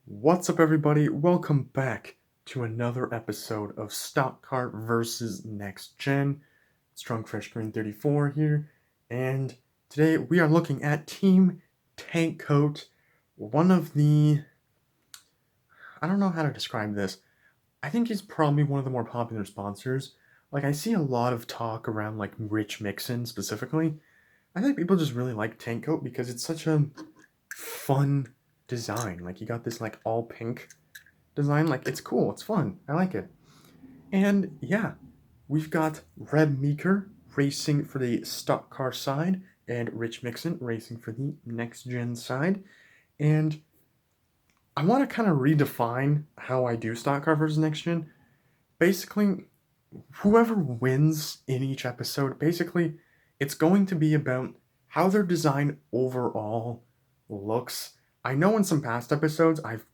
What's up, everybody? Welcome back to another episode of Stock Car versus Next Gen. It's Drunk Fresh Green 34 here, and today we are looking at Team Tank Coat, one of the... I don't know how to describe this. I think he's probably one of the more popular sponsors. Like, I see a lot of talk around, like, Rich Mixon specifically. I think people just really like Tank Coat because it's such a fun design. Like, you got this, like, all pink design. Like, it's cool, it's fun, I like it. And yeah, we've got Reb Meeker racing for the stock car side and Rich Mixon racing for the next gen side. And I want to kind of redefine how I do stock car versus next gen. Basically, whoever wins in each episode, basically, it's going to be about how their design overall looks. I know in some past episodes I've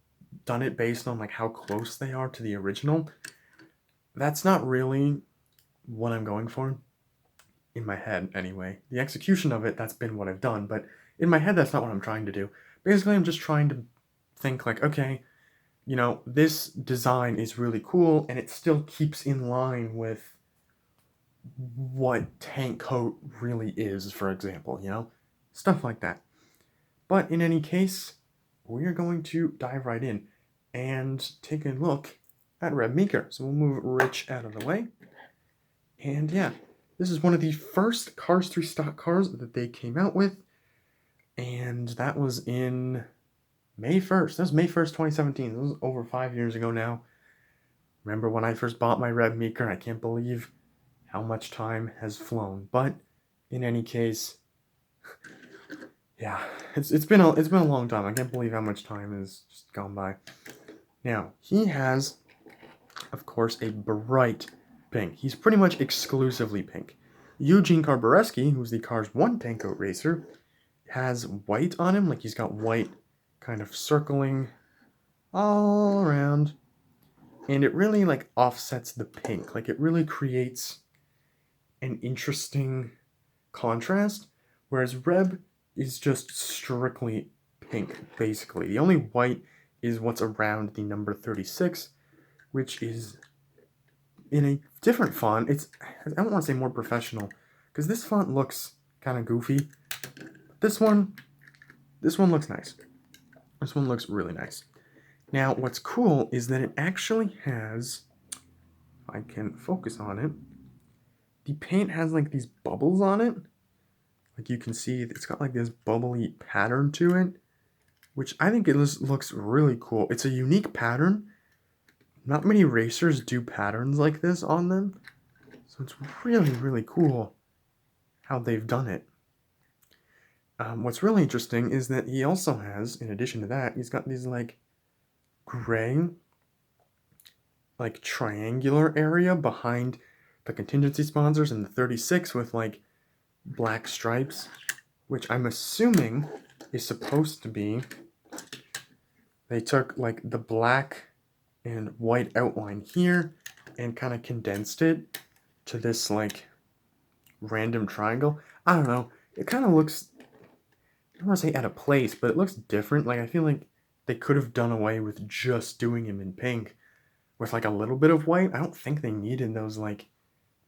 done it based on like how close they are to the original. That's not really what I'm going for in my head anyway. The execution of it, that's been what I've done, but in my head that's not what I'm trying to do. Basically, I'm just trying to think like, okay, this design is really cool and it still keeps in line with what tank coat really is, for example, stuff like that. But in any case, we're going to dive right in and take a look at Reb Meeker. So we'll move Rich out of the way. And yeah, this is one of the first Cars 3 stock cars that they came out with. And that was in May 1st. That was May 1st, 2017. That was over 5 years ago now. Remember when I first bought my Reb Meeker? I can't believe how much time has flown. But in any case, yeah, it's been a long time. I can't believe how much time has just gone by. Now, he has, of course, a bright pink. He's pretty much exclusively pink. Eugene Karbareski, who's the Cars 1 tank coat racer, has white on him. Like, he's got white kind of circling all around. And it really, like, offsets the pink. Like, it really creates an interesting contrast. Whereas Reb is just strictly pink, basically. The only white is what's around the number 36, which is in a different font. I don't want to say more professional, because this font looks kind of goofy. This one looks nice. This one looks really nice. Now, what's cool is that it actually has, if I can focus on it, the paint has like these bubbles on it. Like you can see, it's got like this bubbly pattern to it, which I think it looks really cool. It's a unique pattern. Not many racers do patterns like this on them, so it's really, really cool how they've done it. What's really interesting is that he also has, in addition to that, he's got these like gray, like triangular area behind the contingency sponsors and the 36 with like black stripes, which I'm assuming is supposed to be, they took like the black and white outline here and kind of condensed it to this like random triangle. I don't know, it kind of looks, I don't want to say out of place, but it looks different. Like I feel like they could have done away with just doing him in pink with like a little bit of white. I don't think they needed those like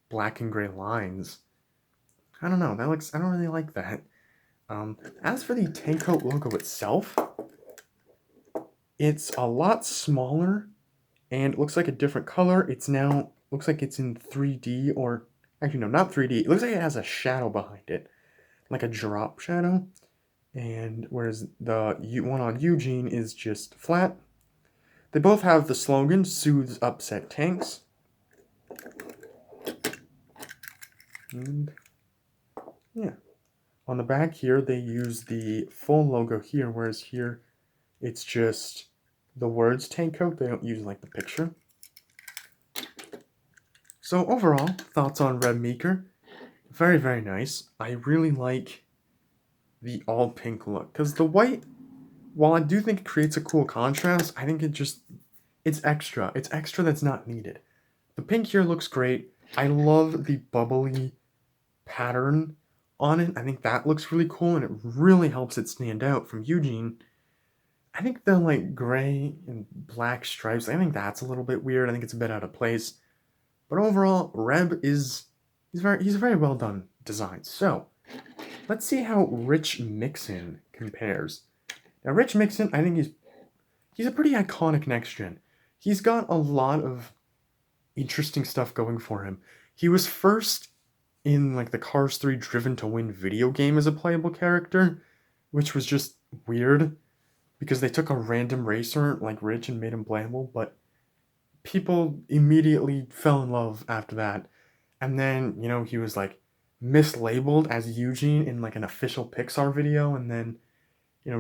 black and gray lines. I don't know, I don't really like that. As for the tank coat logo itself, it's a lot smaller and it looks like a different color. It's now, looks like it's in 3D, or actually no, not 3D. It looks like it has a shadow behind it, like a drop shadow. And whereas the one on Eugene is just flat. They both have the slogan, "Soothes upset tanks." And yeah. On the back here, they use the full logo here, whereas here, it's just the words tank coat. They don't use like the picture. So overall, thoughts on Reb Meeker? Very, very nice. I really like the all pink look, because the white, while I do think it creates a cool contrast, I think it's extra. It's extra that's not needed. The pink here looks great. I love the bubbly pattern on it. I think that looks really cool, and it really helps it stand out from Eugene. I think the like gray and black stripes, I think that's a little bit weird. I think it's a bit out of place. But overall, Reb is he's a very well done design. So let's see how Rich Mixon compares. Now Rich Mixon, I think he's a pretty iconic next gen. He's got a lot of interesting stuff going for him. He was first in like the Cars 3 Driven to Win video game as a playable character, which was just weird because they took a random racer like Rich and made him playable, but people immediately fell in love after that. And then, he was like mislabeled as Eugene in like an official Pixar video, and then,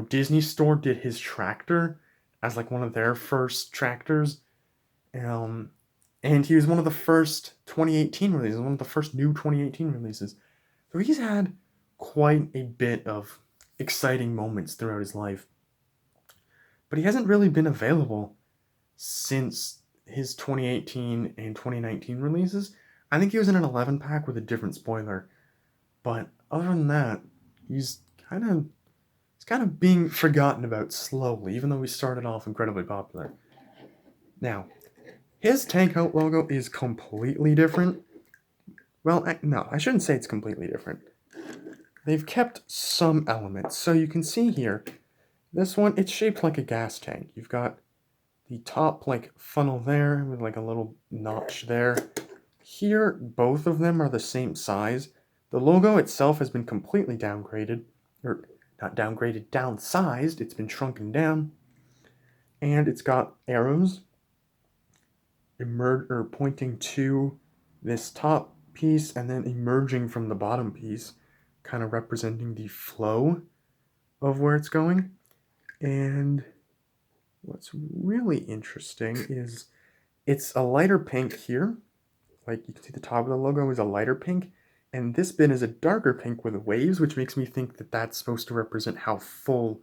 Disney Store did his tractor as like one of their first tractors. Um, and he was one of the first 2018 releases, one of the first new 2018 releases. So he's had quite a bit of exciting moments throughout his life. But he hasn't really been available since his 2018 and 2019 releases. I think he was in an 11 pack with a different spoiler. But other than that, he's kind of being forgotten about slowly, even though he started off incredibly popular. Now, his tank out logo is completely different. Well, no, I shouldn't say it's completely different. They've kept some elements. So you can see here, this one, it's shaped like a gas tank. You've got the top like funnel there with like a little notch there. Here, both of them are the same size. The logo itself has been completely downgraded, or not downgraded, downsized. It's been shrunken down. And it's got arrows pointing to this top piece and then emerging from the bottom piece, kind of representing the flow of where it's going. And what's really interesting is it's a lighter pink here. Like you can see the top of the logo is a lighter pink, and this bit is a darker pink with waves, which makes me think that that's supposed to represent how full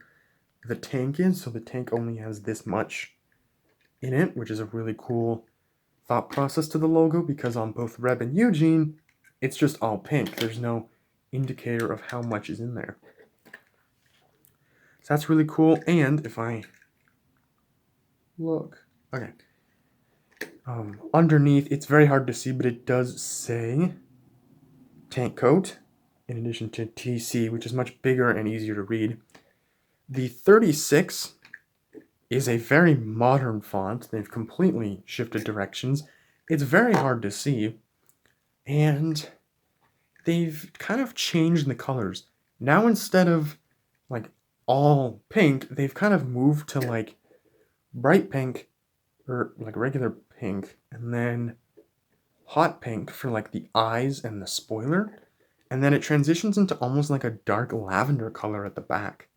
the tank is. So the tank only has this much in it, which is a really cool thought process to the logo, because on both Reb and Eugene, it's just all pink. There's no indicator of how much is in there. So that's really cool. And if I look, okay, underneath, it's very hard to see, but it does say tank coat in addition to TC, which is much bigger and easier to read. The 36 is a very modern font. They've completely shifted directions. It's very hard to see, and they've kind of changed the colors. Now instead of like all pink, they've kind of moved to like bright pink or like regular pink, and then hot pink for like the eyes and the spoiler, and then it transitions into almost like a dark lavender color at the back.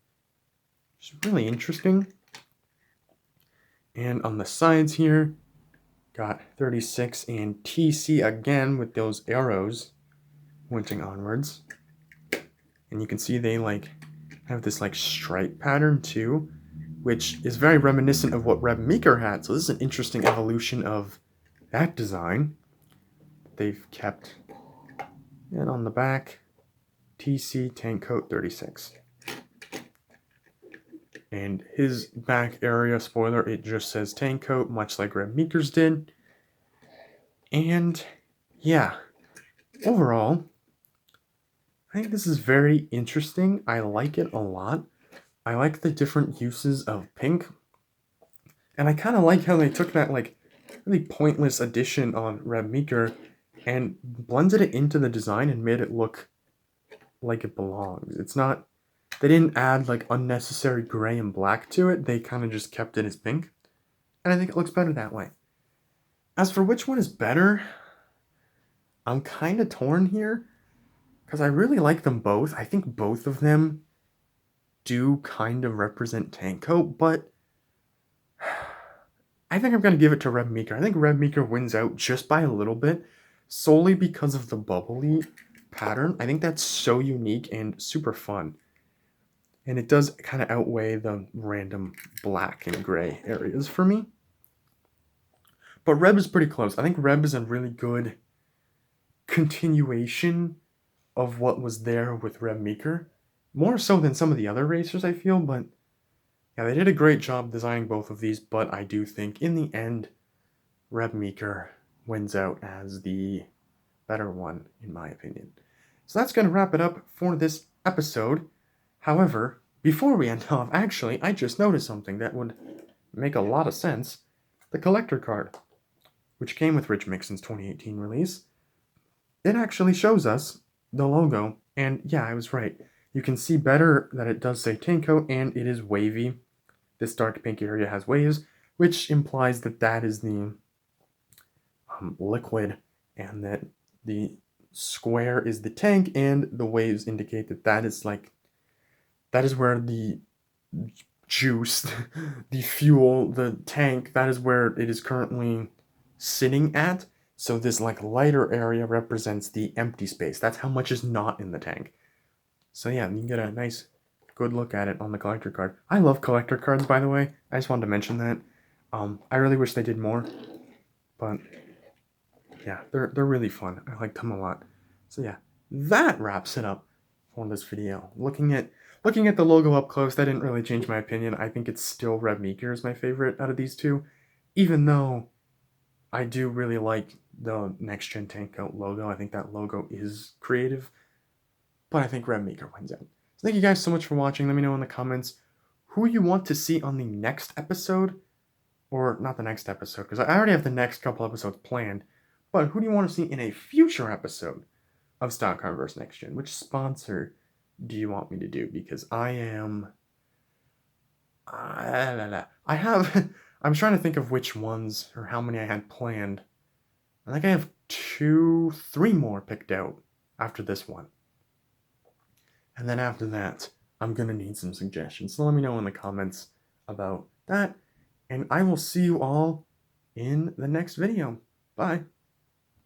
It's really interesting. And on the sides here, got 36 and TC again with those arrows pointing onwards. And you can see they like have this like stripe pattern too, which is very reminiscent of what Reb Meeker had. So this is an interesting evolution of that design they've kept. And on the back, TC Tank Coat 36. And his back area spoiler, it just says tank coat, much like Reb Meeker's did. And yeah, overall, I think this is very interesting. I like it a lot. I like the different uses of pink. And I kind of like how they took that like really pointless addition on Reb Meeker and blended it into the design and made it look like it belongs. It's not, they didn't add like unnecessary gray and black to it. They kind of just kept it as pink. And I think it looks better that way. As for which one is better, I'm kind of torn here because I really like them both. I think both of them do kind of represent tank coat, but I think I'm going to give it to Reb Meeker. I think Reb Meeker wins out just by a little bit, solely because of the bubbly pattern. I think that's so unique and super fun. And it does kind of outweigh the random black and gray areas for me. But Reb is pretty close. I think Reb is a really good continuation of what was there with Reb Meeker. More so than some of the other racers, I feel, but Yeah, they did a great job designing both of these, but I do think in the end, Reb Meeker wins out as the better one, in my opinion. So that's going to wrap it up for this episode. However, before we end off, actually, I just noticed something that would make a lot of sense. The collector card, which came with Rich Mixon's 2018 release, it actually shows us the logo. And yeah, I was right. You can see better that it does say Tanko and it is wavy. This dark pink area has waves, which implies that that is the liquid and that the square is the tank and the waves indicate that that is where the juice, the fuel, the tank, that is where it is currently sitting at. So this like lighter area represents the empty space. That's how much is not in the tank. So yeah, you can get a nice good look at it on the collector card. I love collector cards, by the way. I just wanted to mention that. I really wish they did more, but yeah, they're really fun. I like them a lot. So yeah, that wraps it up for this video. Looking at the logo up close, that didn't really change my opinion. I think it's still Reb Meeker is my favorite out of these two, even though I do really like the Next Gen Tank logo. I think that logo is creative, but I think Reb Meeker wins out. So thank you guys so much for watching. Let me know in the comments who you want to see on the next episode, or not the next episode, because I already have the next couple episodes planned, but who do you want to see in a future episode of Stock Car vs. Next Gen? Which sponsor do you want me to do? Because I have, I'm trying to think of which ones or how many I had planned. I think I have 3 more picked out after this one. And then after that, I'm going to need some suggestions. So let me know in the comments about that. And I will see you all in the next video. Bye.